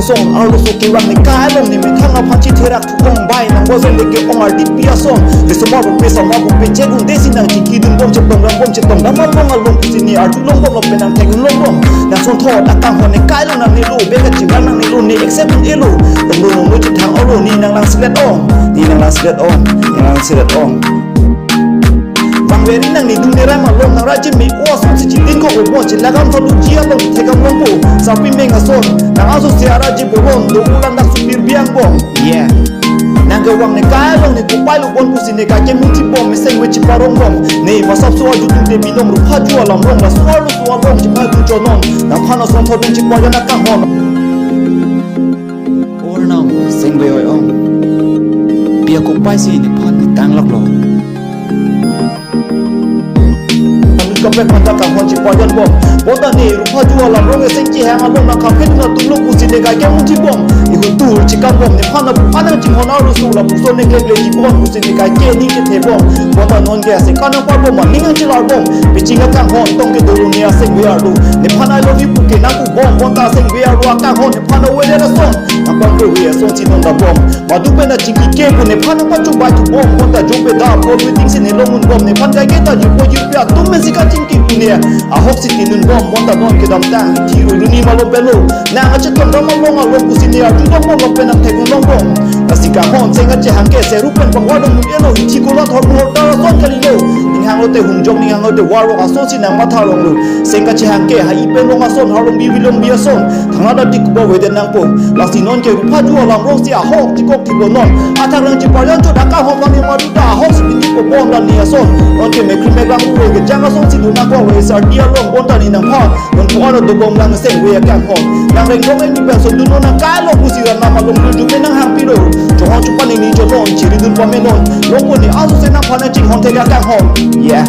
song arlo so ke wang ni ka long ni me khang na phanchi thera thu ong bai nang bo zen de ke ong arti pia song de so ma bu pe sa ma bu pe che gun de sin nang ki dun bom che bom dam ma long along ku sin ni artu long bom lo pe nang theng long bom na son tho ta kang ho ni kai long nang ni lu be ka chi nang ni lu ni except ni lu dong lu mu chi thang oro ni nang lang slet ong ni nang lang slet ong ni lang slet ong Veri nang ni dunia ramah long nang rajin mi oasom si citin ko obon ci lagam tolu jia long tekam lombo sapi menga son nang aso si araji bolon do ulan dak supir biang bom yeah nang ga wang ne ka long ni ko pai lu bon pusi ne ka ke muti bom me seng we ci parong bom ne ma sap so aju tu de binom ru phaju alam long la so lu so long ci ma du jonon nang phana son thon ci kwa jana ka hon or nam seng we oi ong pia ko pai si ni phan ni tang lak lo Kapek mata kang hon ci pajan bom boda ni rupa jua lam rong seng ci hang along na kham phet na tum lu ku si de ga kyang ti bom I hun tu ci kam bom ni phana bu anang ci hon aru su la bu so ne glek le ji bom ku si de ga ke ni ke the bom boda non ge se kana pa bom ma ning ci lar bom bi ci ga kang hon tong ke do ni a seng we ar du ni phana lo vi pu ke na ku bom boda seng we ar wa kang hon ni phana we le na son na pa ko we so ci non da bom ma du pe na ci ki ke ku ni phana pa chu ba chu bom boda jo pe da ko wi ting se ni lo mun bom ni phan ga ke ta ji ko ji pya tum me si ka Tinki punya ahok si tinun bom bonta bon ke dam tang tiru duni malo pelo na nga chetom dam long a long kusini a tu dom lo penam thekun long bom asika hon senga che hangke se rupen bang wadong mu elo hi chikola thor mu ta son kali lo ning hang lo te hum jong ning hang lo te waro a so si nang ma tha long lu senga che hangke ha I pen long a son harong bi wilong bi a son thanga da dik bo we den nang po la si non ke rupa ju alam rong si a hok ti kok ti lo non ata rang chi pa yan cho da ka hon bang ni ma du da hok si ni ko bom la ni a son non ke me krim me gang u ge jang a son si du na ko we sar dia long bon ta ni nang phon non ko ano do bom lang seng we kan phon nang reng rong ni ben son du no na ka lo ku si ra na ma long du me nang hang pi lo cho hon chu pa ni ni cho non chi ri dun pa me non long ko ni a so se na phana chi hon te ga kan hon yeah